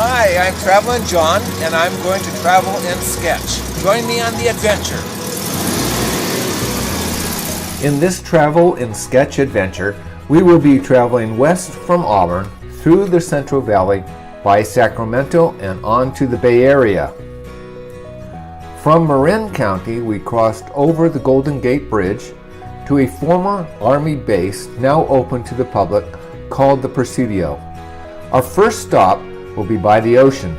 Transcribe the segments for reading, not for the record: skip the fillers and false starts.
Hi, I'm Traveling John, and I'm going to travel and sketch. Join me on the adventure. In this travel and sketch adventure, we will be traveling west from Auburn, through the Central Valley, by Sacramento, and on to the Bay Area. From Marin County, we crossed over the Golden Gate Bridge to a former Army base now open to the public called the Presidio. Our first stop will be by the ocean.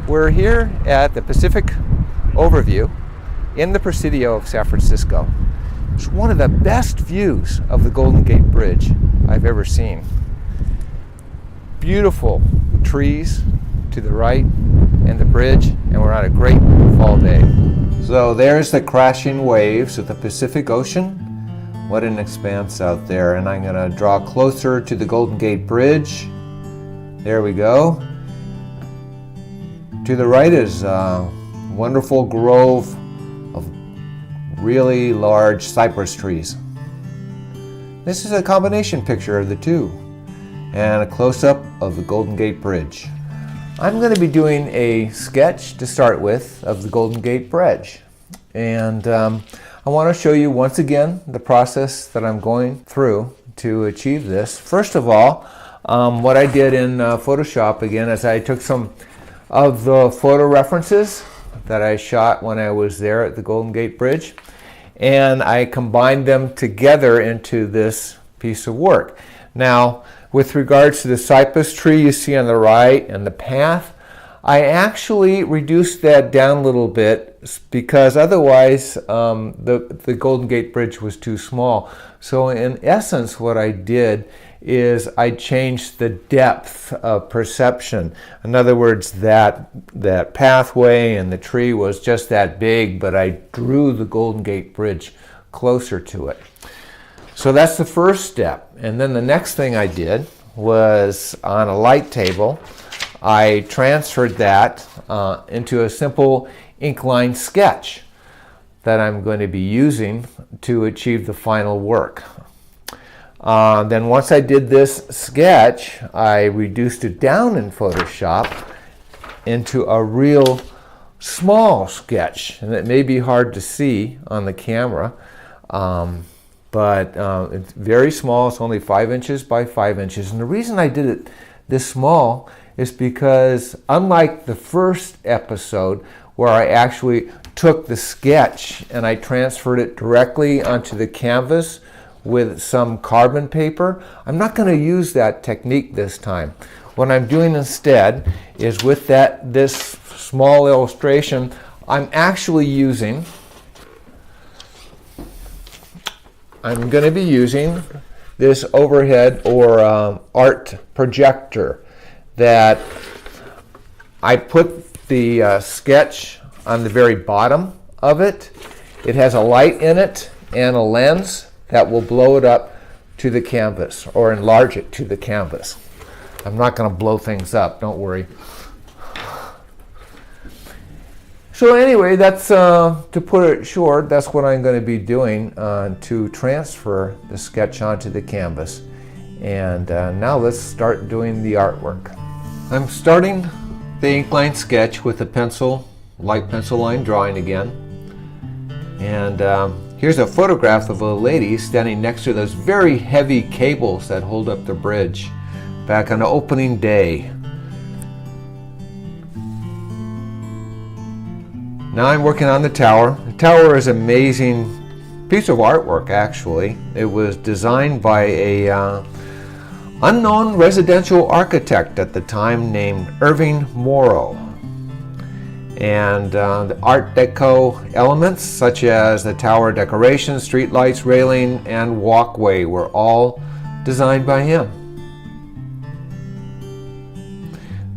We're here at the Pacific Overview in the Presidio of San Francisco. It's one of the best views of the Golden Gate Bridge I've ever seen. Beautiful trees to the right and the bridge, and we're on a great fall day. So there's the crashing waves of the Pacific Ocean. What an expanse out there. And I'm going to draw closer to the Golden Gate Bridge. There we go. To the right is a wonderful grove of really large cypress trees. This is a combination picture of the two, and a close-up of the Golden Gate Bridge. I'm going to be doing a sketch to start with of the Golden Gate Bridge. And I want to show you once again the process that I'm going through to achieve this. First of all, what I did in Photoshop again is I took some of the photo references that I shot when I was there at the Golden Gate Bridge, and I combined them together into this piece of work. Now, with regards to the cypress tree you see on the right and the path, I actually reduced that down a little bit because otherwise the Golden Gate Bridge was too small. So in essence, what I did is I changed the depth of perception. In other words, that pathway and the tree was just that big, but I drew the Golden Gate Bridge closer to it. So that's the first step. And then the next thing I did was on a light table, I transferred that into a simple ink line sketch that I'm going to be using to achieve the final work. Then once I did this sketch, I reduced it down in Photoshop into a real small sketch. And it may be hard to see on the camera, but it's very small. It's only 5 inches by 5 inches. And the reason I did it this small is because unlike the first episode where I actually took the sketch and I transferred it directly onto the canvas with some carbon paper, I'm not going to use that technique this time. What I'm doing instead is with this small illustration, I'm going to be using this overhead or art projector that I put the sketch on the very bottom of it. It has a light in it and a lens that will blow it up to the canvas or enlarge it to the canvas. I'm not going to blow things up, don't worry. So anyway, that's to put it short, that's what I'm going to be doing to transfer the sketch onto the canvas. And now let's start doing the artwork. I'm starting the ink line sketch with a light pencil line drawing again. And here's a photograph of a lady standing next to those very heavy cables that hold up the bridge back on opening day. Now I'm working on the tower. The tower is an amazing piece of artwork, actually. It was designed by a unknown residential architect at the time named Irving Morrow. And the Art Deco elements such as the tower decorations, streetlights, railing, and walkway were all designed by him.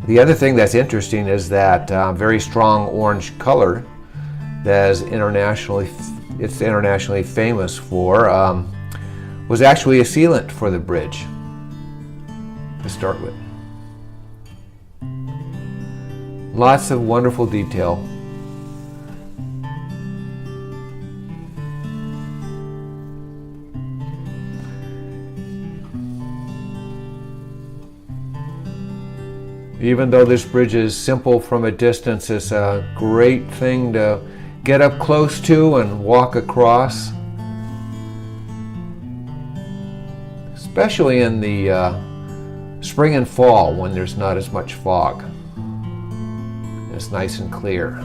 The other thing that's interesting is that very strong orange color that is it's internationally famous for was actually a sealant for the bridge to start with. Lots of wonderful detail. Even though this bridge is simple from a distance, it's a great thing to get up close to and walk across. Especially in the spring and fall when there's not as much fog. It's nice and clear.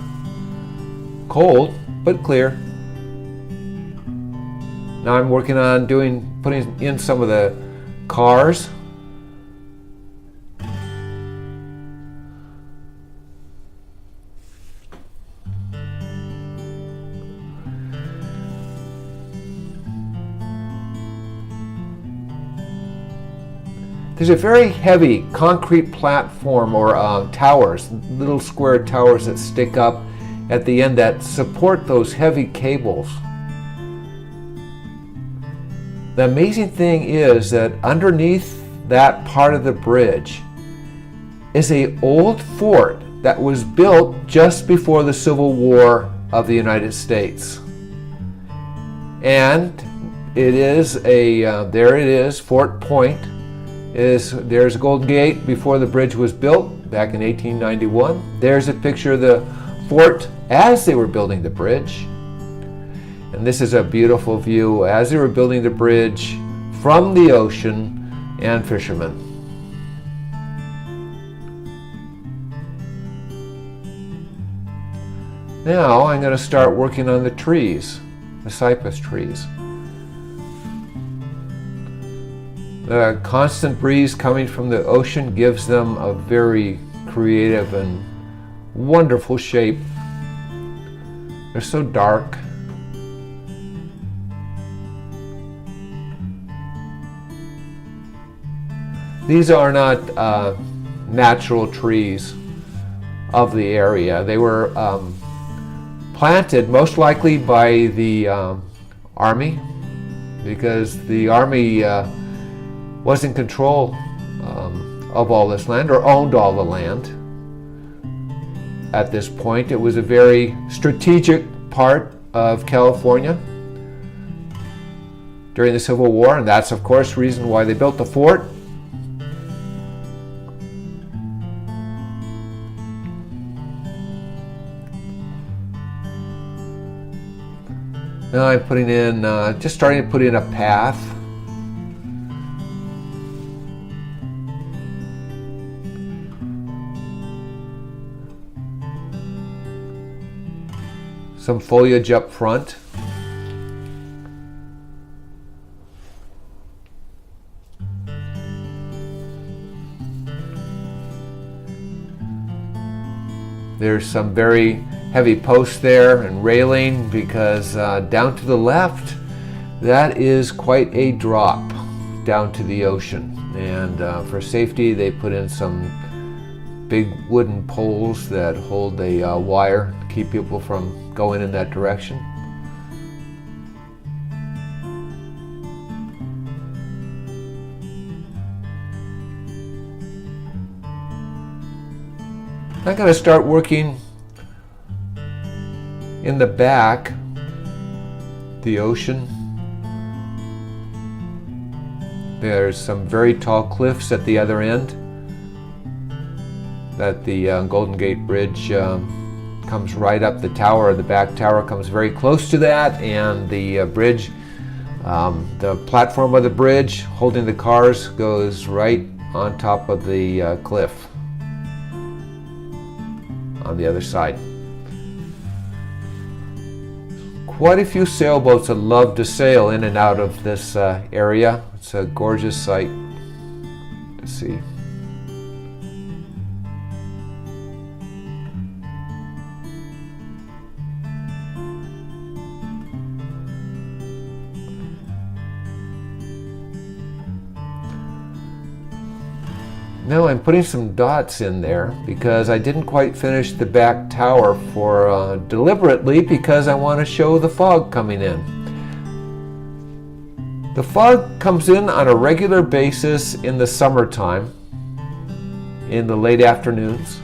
Cold, but clear. Now I'm working on putting in some of the cars. There's a very heavy concrete platform or towers, little square towers that stick up at the end that support those heavy cables. The amazing thing is that underneath that part of the bridge is an old fort that was built just before the Civil War of the United States. And it is there it is, Fort Point. There's Golden Gate before the bridge was built back in 1891. There's a picture of the fort as they were building the bridge. And this is a beautiful view as they were building the bridge from the ocean and fishermen. Now I'm going to start working on the trees, the cypress trees. The constant breeze coming from the ocean gives them a very creative and wonderful shape. They're so dark. These are not natural trees of the area. They were planted most likely by the Army, because the Army was in control of all this land, or owned all the land. At this point, it was a very strategic part of California during the Civil War, and that's of course the reason why they built the fort. Now I'm putting in, just starting to put in a path. Some foliage up front. There's some very heavy posts there and railing, because down to the left, that is quite a drop down to the ocean. And for safety, they put in some big wooden poles that hold a wire to keep people from going in that direction. I'm going to start working in the back, the ocean. There's some very tall cliffs at the other end that the Golden Gate Bridge comes right up. The tower, the back tower, comes very close to that, and the bridge, the platform of the bridge holding the cars goes right on top of the cliff on the other side. Quite a few sailboats that love to sail in and out of this area. It's a gorgeous sight to see. Now I'm putting some dots in there because I didn't quite finish the back tower deliberately, because I want to show the fog coming in. The fog comes in on a regular basis in the summertime, in the late afternoons.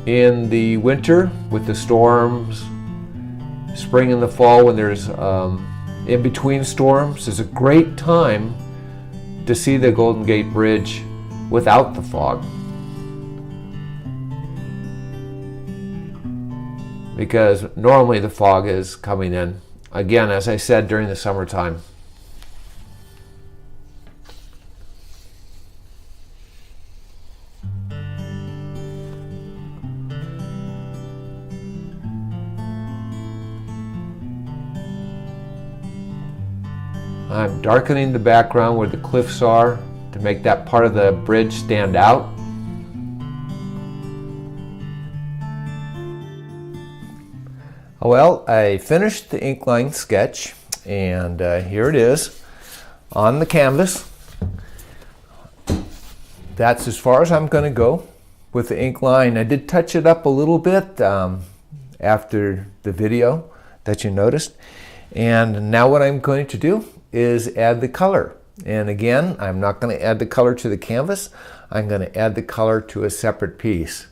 In the winter, with the storms, spring and the fall when there's in between storms, is a great time to see the Golden Gate Bridge without the fog. Because normally the fog is coming in, again, as I said, during the summertime. I'm darkening the background where the cliffs are to make that part of the bridge stand out. Well, I finished the ink line sketch, and here it is on the canvas. That's as far as I'm going to go with the ink line. I did touch it up a little bit after the video that you noticed. And now what I'm going to do is add the color. And again, I'm not going to add the color to the canvas. I'm going to add the color to a separate piece.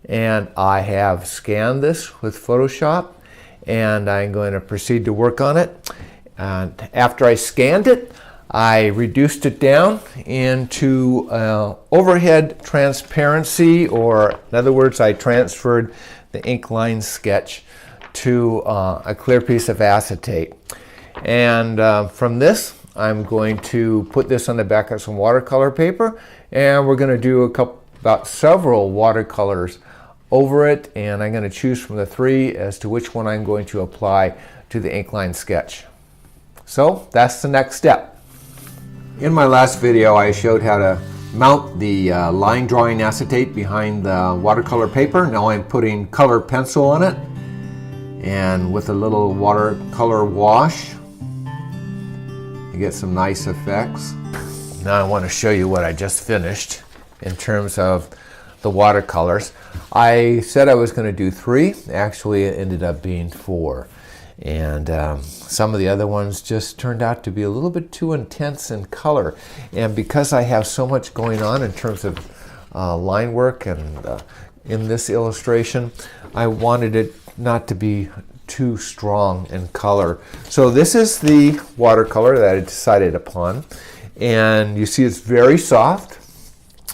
And I have scanned this with Photoshop, and I'm going to proceed to work on it. And after I scanned it, I reduced it down into overhead transparency, or in other words, I transferred the ink line sketch to a clear piece of acetate. And from this, I'm going to put this on the back of some watercolor paper, and we're going to do about several watercolors over it, and I'm going to choose from the three as to which one I'm going to apply to the ink line sketch. So that's the next step. In my last video, I showed how to mount the line drawing acetate behind the watercolor paper. Now I'm putting color pencil on it, and with a little watercolor wash, you get some nice effects. Now I want to show you what I just finished in terms of the watercolors. I said I was going to do 3. Actually, it ended up being 4. And some of the other ones just turned out to be a little bit too intense in color. And because I have so much going on in terms of line work and in this illustration, I wanted it not to be too strong in color. So this is the watercolor that I decided upon. And you see it's very soft.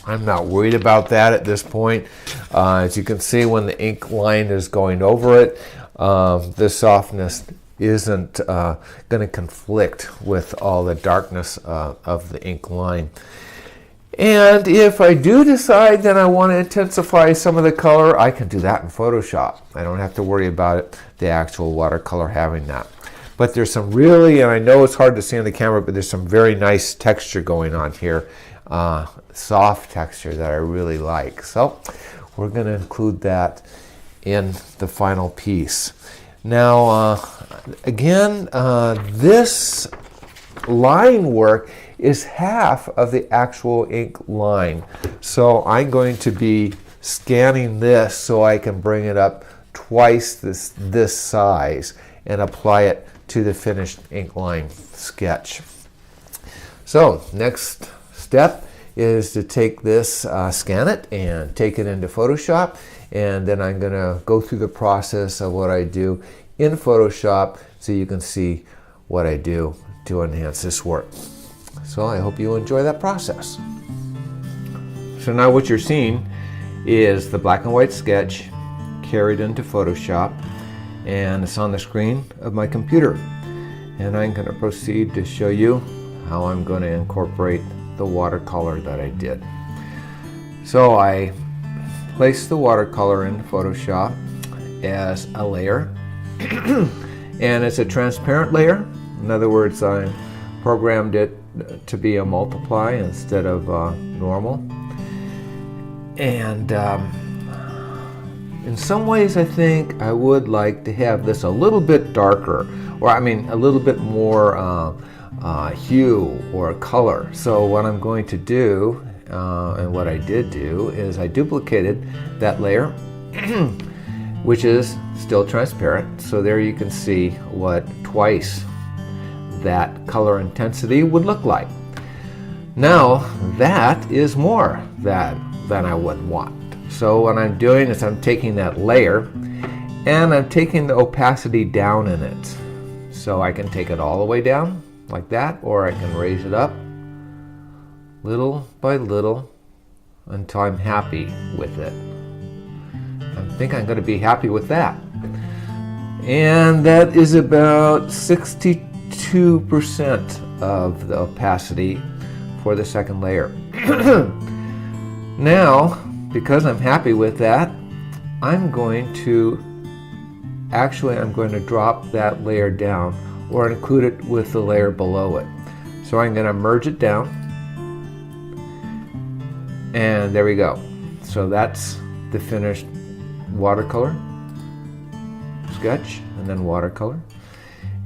I'm not worried about that at this point. As you can see, when the ink line is going over it, the softness isn't going to conflict with all the darkness of the ink line. And if I do decide that I want to intensify some of the color, I can do that in Photoshop. I don't have to worry about it, the actual watercolor having that. But there's some really, and I know it's hard to see on the camera, but there's some very nice texture going on here. Soft texture that I really like. So we're going to include that in the final piece. Now, again, this line work is half of the actual ink line. So I'm going to be scanning this so I can bring it up twice this size and apply it to the finished ink line sketch. So next step is to take this, scan it, and take it into Photoshop. And then I'm going to go through the process of what I do in Photoshop so you can see what I do to enhance this work. So I hope you enjoy that process. So now what you're seeing is the black and white sketch carried into Photoshop, and it's on the screen of my computer. And I'm going to proceed to show you how I'm going to incorporate the watercolor that I did. So I place the watercolor in Photoshop as a layer, and it's a transparent layer. In other words, I programmed it to be a multiply instead of normal. And in some ways I think I would like to have this a little bit darker, or I mean a little bit more hue or color. So what I'm going to do, and what I did do, is I duplicated that layer, which is still transparent. So there you can see what twice that color intensity would look like. Now that is more than I would want. So what I'm doing is I'm taking that layer and I'm taking the opacity down in it. So I can take it all the way down like that, or I can raise it up little by little until I'm happy with it. I think I'm going to be happy with that. And that is about 62% of the opacity for the second layer. Now, because I'm happy with that, I'm going to drop that layer down or include it with the layer below it. So I'm going to merge it down, and there we go. So that's the finished watercolor sketch and then watercolor.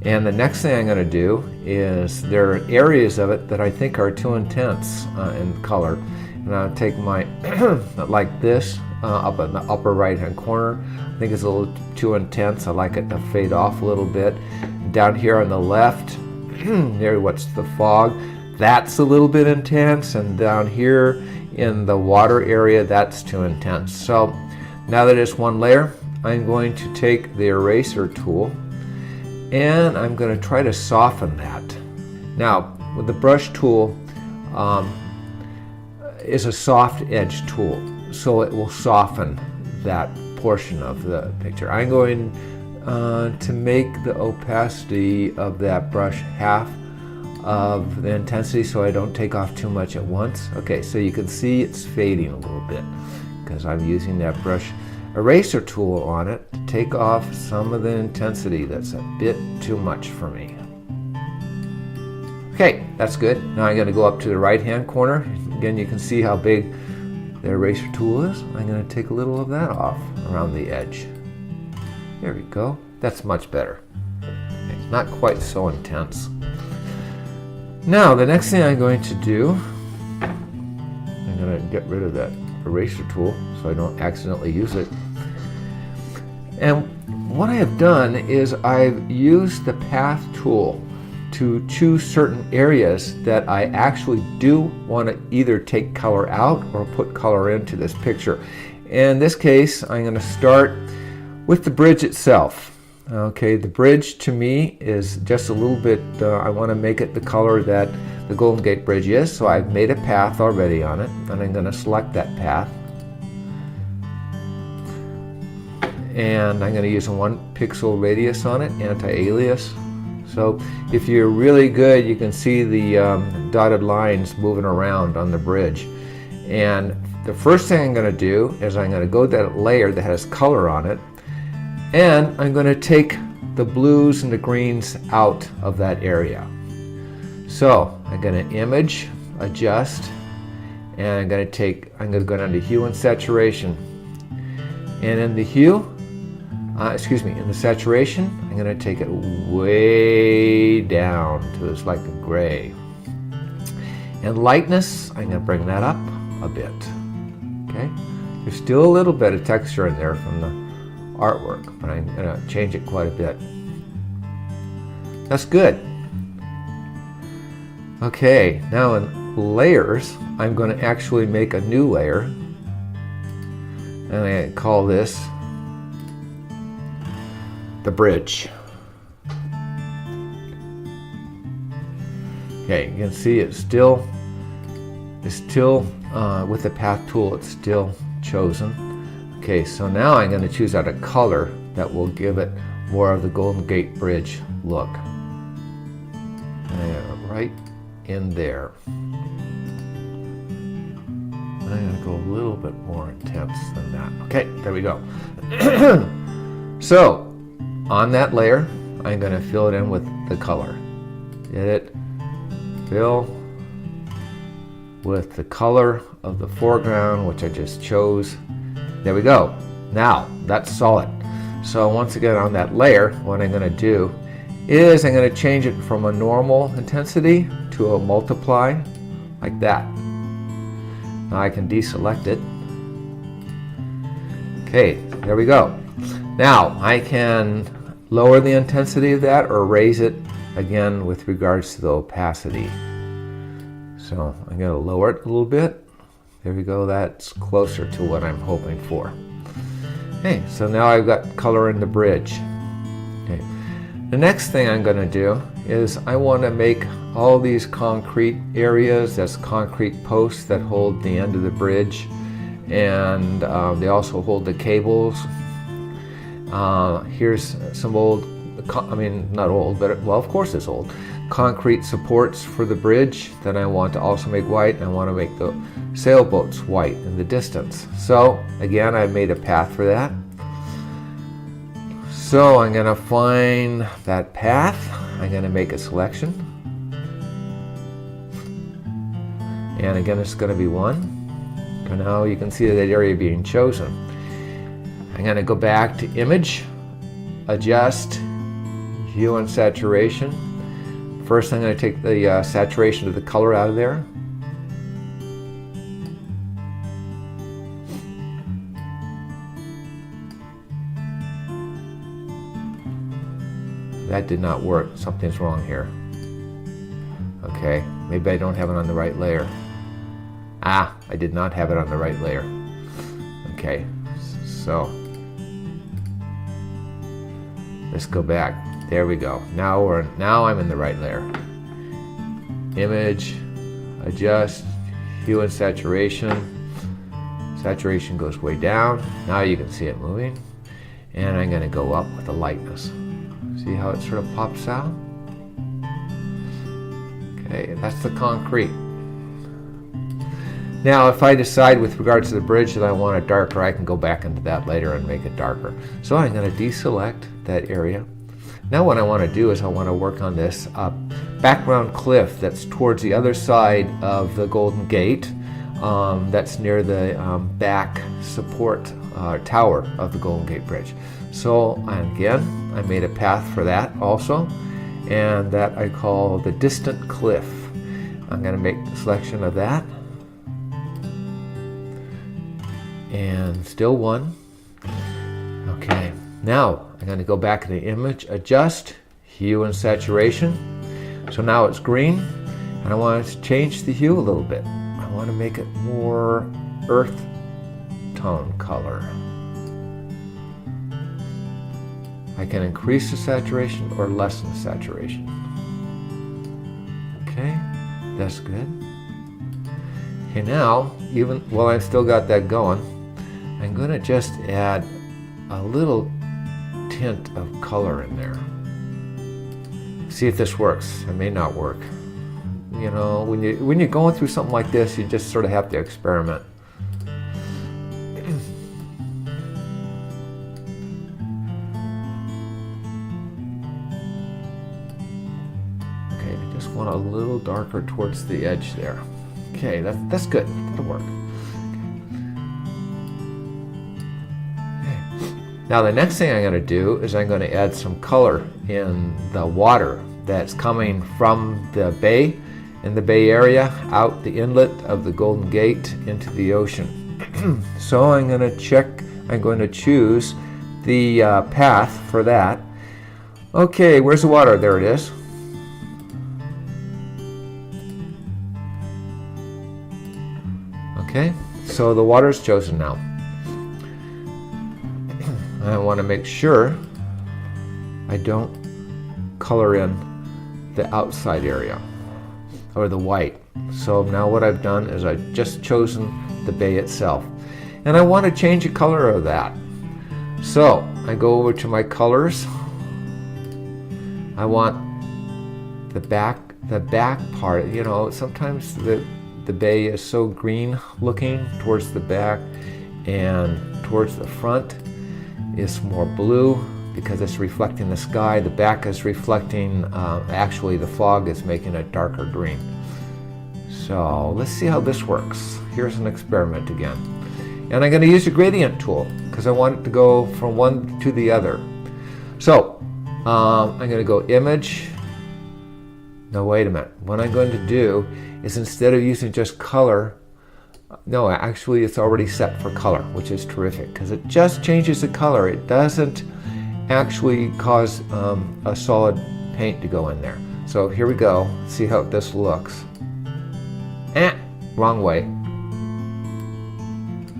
And the next thing I'm going to do is there are areas of it that I think are too intense in color. And I'll take my, like this, up in the upper right hand corner. I think it's a little too intense. I like it to fade off a little bit. Down here on the left, there, what's the fog? That's a little bit intense. And down here in the water area, that's too intense. So now that it's one layer, I'm going to take the eraser tool and I'm going to try to soften that. Now, with the brush tool, is a soft edge tool, so it will soften that portion of the picture. I'm going to make the opacity of that brush half of the intensity so I don't take off too much at once. Okay, so you can see it's fading a little bit because I'm using that brush eraser tool on it to take off some of the intensity that's a bit too much for me. Okay, that's good. Now I'm going to go up to the right hand corner. Again, you can see how big the eraser tool is. I'm going to take a little of that off around the edge. There we go. That's much better. Okay, not quite so intense. Now, the next thing I'm going to do, I'm going to get rid of that eraser tool so I don't accidentally use it. And what I have done is I've used the path tool to choose certain areas that I actually do want to either take color out or put color into this picture. In this case, I'm going to start with the bridge itself. Okay, the bridge to me is just a little bit, I want to make it the color that the Golden Gate Bridge is, so I've made a path already on it, and I'm going to select that path. And I'm going to use a 1 pixel radius on it, anti-alias. So if you're really good, you can see the dotted lines moving around on the bridge. And the first thing I'm going to do is I'm going to go to that layer that has color on it, and I'm going to take the blues and the greens out of that area. So I'm going to image, adjust, and I'm going to go down to hue and saturation. And in the hue, in the saturation, I'm going to take it way down to it's like a gray. And lightness, I'm going to bring that up a bit. Okay, there's still a little bit of texture in there from the artwork, but I'm going to change it quite a bit. That's good. Okay, now in layers, I'm going to actually make a new layer, and I call this the bridge. Okay, you can see it's still with the path tool, it's still chosen. Okay, so now I'm going to choose out a color that will give it more of the Golden Gate Bridge look. And right in there. I'm going to go a little bit more intense than that. Okay, there we go. So, on that layer, I'm going to fill it in with the color. Get it? Fill with the color of the foreground, which I just chose. There we go. Now, that's solid. So once again on that layer, what I'm going to do is I'm going to change it from a normal intensity to a multiply, like that. Now I can deselect it. Okay, there we go. Now I can lower the intensity of that or raise it again with regards to the opacity. So I'm going to lower it a little bit. There we go, that's closer to what I'm hoping for. Okay, so now I've got color in the bridge. Okay. The next thing I'm going to do is I want to make all these concrete areas, that's concrete posts that hold the end of the bridge, and they also hold the cables. Here's some old, I mean not old, but well of course it's old, concrete supports for the bridge that I want to also make white. I want to make the sailboats white in the distance. So again, I made a path for that. So I'm going to find that path. I'm going to make a selection. And again, it's going to be 1. And now you can see that area being chosen. I'm going to go back to Image, Adjust, Hue and Saturation. First, I'm going to take the saturation of the color out of there. That did not work. Something's wrong here. Okay, maybe I don't have it on the right layer. Ah, I did not have it on the right layer. Okay, so let's go back. There we go. Now I'm in the right layer. Image, Adjust, Hue and Saturation. Saturation goes way down. Now you can see it moving. And I'm going to go up with the lightness. See how it sort of pops out? Okay, that's the concrete. Now, if I decide with regards to the bridge that I want it darker, I can go back into that later and make it darker. So I'm going to deselect that area. Now what I want to do is I want to work on this background cliff that's towards the other side of the Golden Gate. That's near the back support tower of the Golden Gate Bridge. So again, I made a path for that also, and that I call the distant cliff. I'm going to make a selection of that, and still 1. Okay, now I'm going to go back to the Image, Adjust, Hue and Saturation. So now it's green, and I want to change the hue a little bit. I want to make it more earth tone color. I can increase the saturation or lessen the saturation. Okay, that's good. Okay, now, even while I've still got that going, I'm going to just add a little tint of color in there. See if this works. It may not work. You know, when you're going through something like this, you just sort of have to experiment. Want a little darker towards the edge there. Okay, that's good. That'll work. Okay. Now the next thing I'm going to do is I'm going to add some color in the water that's coming from the bay, in the Bay Area, out the inlet of the Golden Gate into the ocean. So I'm going to choose the path for that. Okay, where's the water? There it is. Okay, so the water is chosen now. I want to make sure I don't color in the outside area or the white. So now what I've done is I've just chosen the bay itself. And I want to change the color of that. So I go over to my colors. I want the back part. You know, sometimes the bay is so green looking towards the back, and towards the front is more blue because it's reflecting the sky. The back is reflecting, actually the fog is making it darker green. So let's see how this works. Here's an experiment again. And I'm going to use the gradient tool because I want it to go from one to the other. So I'm going to go Image. No, wait a minute. What I'm going to do is, instead of using just color, no, actually it's already set for color, which is terrific because it just changes the color. It doesn't actually cause a solid paint to go in there. So here we go. See how this looks. Wrong way.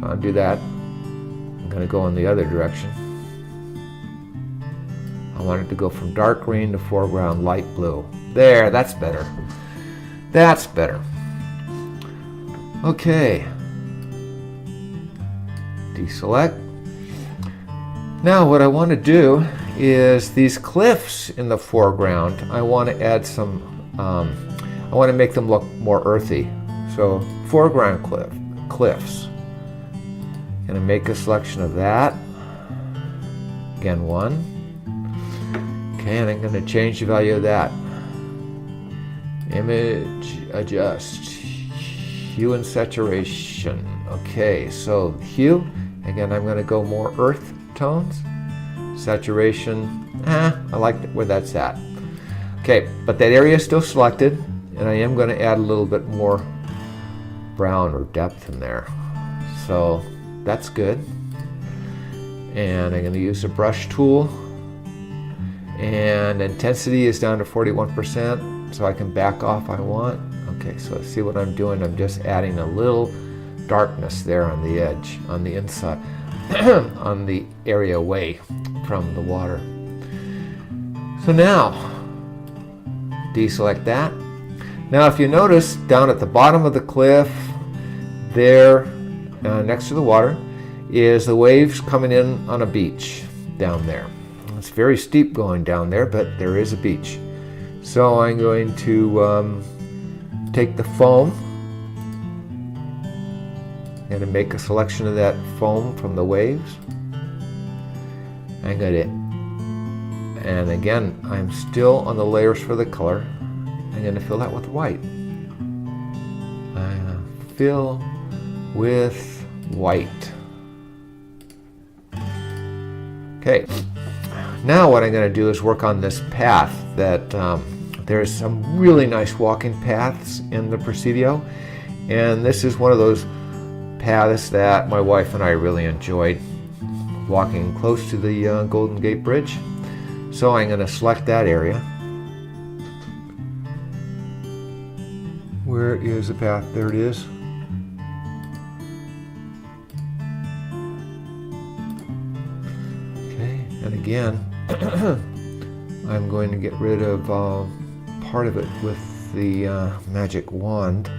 I'll do that. I'm going to go in the other direction. I want it to go from dark green to foreground light blue. There, that's better. That's better. Okay. Deselect. Now what I want to do is these cliffs in the foreground, I want to add some, I want to make them look more earthy. So foreground cliffs. Going to make a selection of that. Again, 1. Okay, and I'm going to change the value of that. Image, adjust, hue and saturation. Okay, so hue, again, I'm going to go more earth tones. Saturation, I like where that's at. Okay, but that area is still selected, and I am going to add a little bit more brown or depth in there. So that's good. And I'm going to use the brush tool, and intensity is down to 41%, so I can back off if I want. Okay, so see what I'm doing? I'm just adding a little darkness there on the edge, on the inside, on the area away from the water. So now, deselect that. Now if you notice, down at the bottom of the cliff, there, next to the water, is the waves coming in on a beach down there. It's very steep going down there, but there is a beach. So I'm going to take the foam and make a selection of that foam from the waves. I'm going to, and again, I'm still on the layers for the color. I'm going to fill that with white. Fill with white. Okay, now what I'm going to do is work on this path that there's some really nice walking paths in the Presidio, and this is one of those paths that my wife and I really enjoyed, walking close to the Golden Gate Bridge. So I'm going to select that area. Where is the path? There it is. Okay, and again, I'm going to get rid of part of it with the magic wand.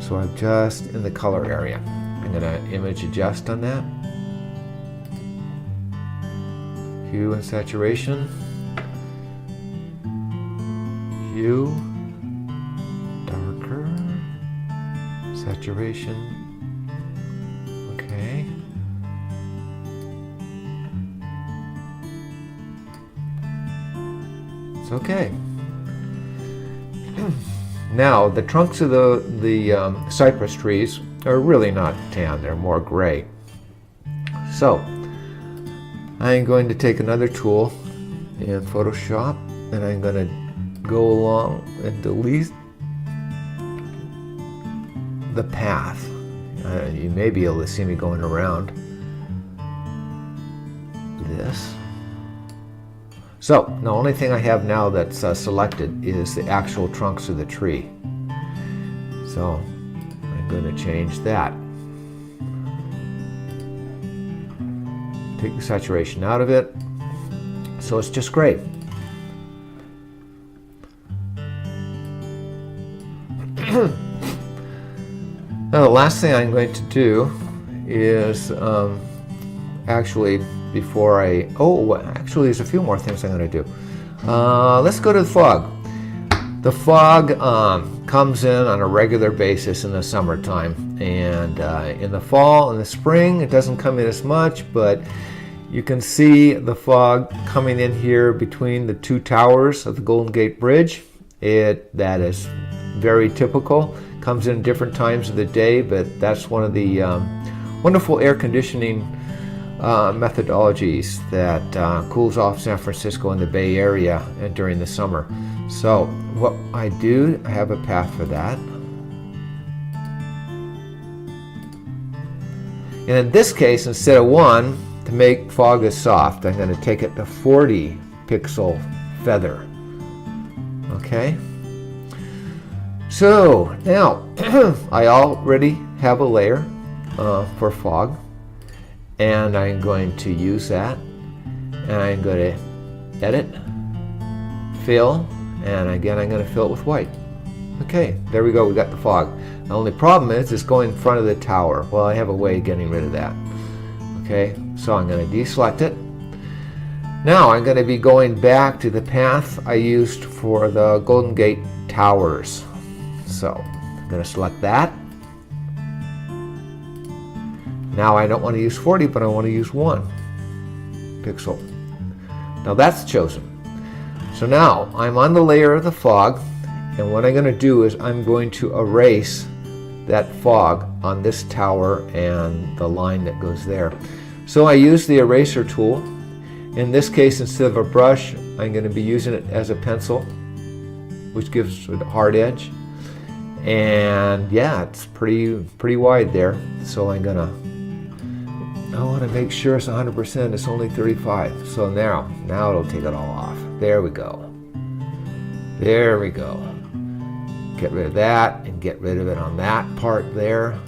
So I'm just in the color area. I'm going to image adjust on that. Hue and saturation. Hue, darker, saturation. Okay. It's okay. Now, the trunks of the cypress trees are really not tan, they're more gray. So, I'm going to take another tool in Photoshop, and I'm going to go along and delete the path. You may be able to see me going around this. So the only thing I have now that's selected is the actual trunks of the tree. So I'm going to change that. Take the saturation out of it, so it's just gray. Now the last thing I'm going to do is actually before actually there's a few more things I'm going to do. Let's go to the fog. The fog comes in on a regular basis in the summertime, and in the fall and the spring it doesn't come in as much, but you can see the fog coming in here between the two towers of the Golden Gate Bridge. That is very typical. Comes in different times of the day, but that's one of the wonderful air conditioning methodologies that cools off San Francisco and the Bay Area during the summer. So what I do, I have a path for that. And in this case, instead of 1, to make fog as soft, I'm going to take it to 40 pixel feather. Okay? So now I already have a layer for fog, and I'm going to use that, and I'm going to edit, fill, and again I'm going to fill it with white. Okay, there we go, we got the fog. The only problem is it's going in front of the tower. Well, I have a way of getting rid of that. Okay, so I'm going to deselect it. Now I'm going to be going back to the path I used for the Golden Gate Towers. So I'm going to select that. Now I don't want to use 40, but I want to use 1 pixel. Now that's chosen. So now I'm on the layer of the fog, and what I'm going to do is I'm going to erase that fog on this tower and the line that goes there. So I use the eraser tool. In this case, instead of a brush, I'm going to be using it as a pencil, which gives a hard edge. And yeah, it's pretty wide there. So I want to make sure it's 100%. It's only 35. So now it'll take it all off. There we go. There we go. Get rid of that and get rid of it on that part there.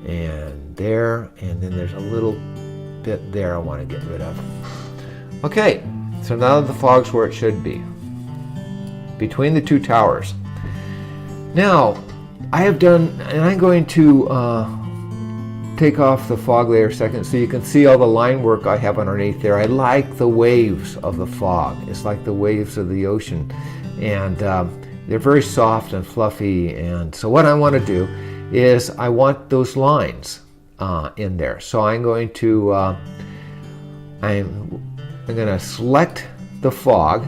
And there. And then there's a little bit there I want to get rid of. Okay, so now the fog's where it should be, between the two towers. Now, I have done, and I'm going to take off the fog layer a second so you can see all the line work I have underneath there. I like the waves of the fog. It's like the waves of the ocean. And they're very soft and fluffy. And so what I want to do is I want those lines in there. So I'm going to I'm going to select the fog,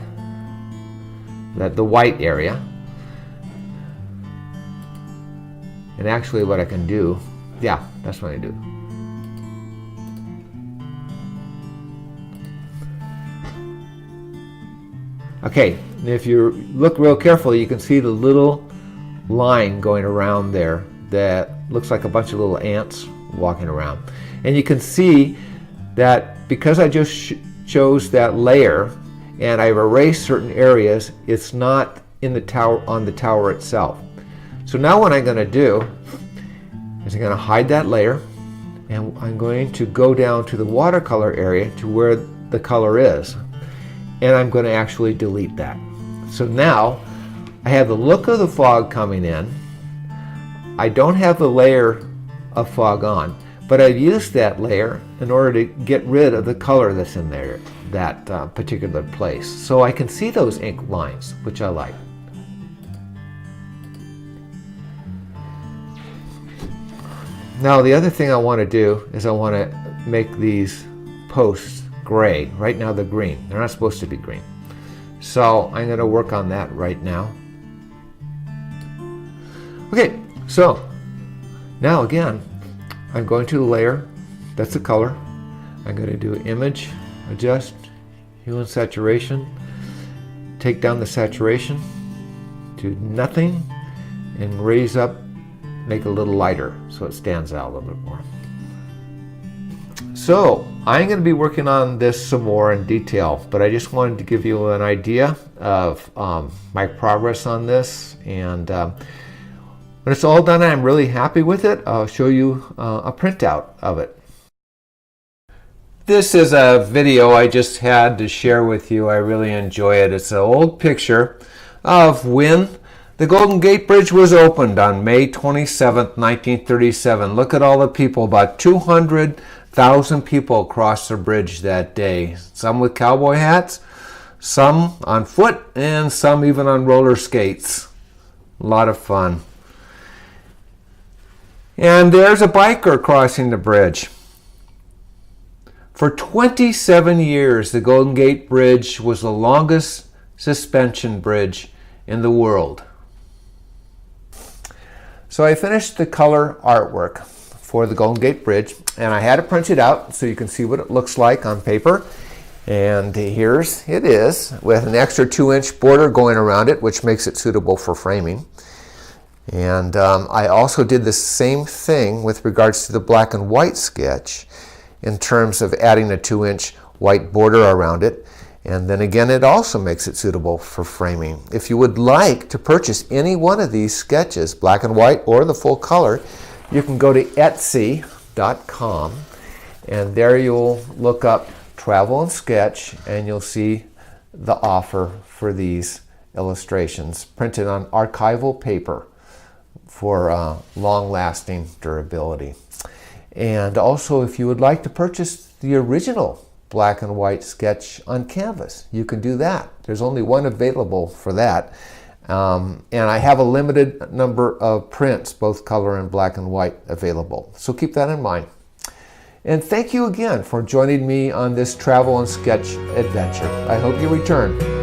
the white area. And actually what I can do, yeah, that's what I do. Okay, and if you look real carefully, you can see the little line going around there that looks like a bunch of little ants walking around. And you can see that because I just chose that layer and I've erased certain areas, it's not in the tower, on the tower itself. So now what I'm going to do is I'm going to hide that layer, and I'm going to go down to the watercolor area to where the color is, and I'm going to actually delete that. So now I have the look of the fog coming in. I don't have the layer of fog on, but I've used that layer in order to get rid of the color that's in there, that particular place. So I can see those ink lines, which I like. Now the other thing I want to do is I want to make these posts gray. Right now they're green. They're not supposed to be green. So I'm going to work on that right now. Okay, so now again, I'm going to the layer. That's the color. I'm going to do image, adjust, hue and saturation. Take down the saturation to nothing and raise up, make it a little lighter so it stands out a little bit more. So I'm going to be working on this some more in detail, but I just wanted to give you an idea of my progress on this. And when it's all done, I'm really happy with it. I'll show you a printout of it. This is a video I just had to share with you. I really enjoy it. It's an old picture of when the Golden Gate Bridge was opened on May 27th, 1937. Look at all the people. About 200,000 people crossed the bridge that day. Some with cowboy hats, some on foot, and some even on roller skates. A lot of fun. And there's a biker crossing the bridge. For 27 years, the Golden Gate Bridge was the longest suspension bridge in the world. So I finished the color artwork for the Golden Gate Bridge, and I had it printed out so you can see what it looks like on paper. And here's it is, with an extra 2-inch border going around it, which makes it suitable for framing. And I also did the same thing with regards to the black and white sketch in terms of adding a 2-inch white border around it. And then again, it also makes it suitable for framing. If you would like to purchase any one of these sketches, black and white or the full color, you can go to Etsy.com, and there you'll look up Travel and Sketch, and you'll see the offer for these illustrations printed on archival paper for long-lasting durability. And also, if you would like to purchase the original black and white sketch on canvas, you can do that. There's only one available for that. And I have a limited number of prints, both color and black and white, available. So keep that in mind. And thank you again for joining me on this travel and sketch adventure. I hope you return.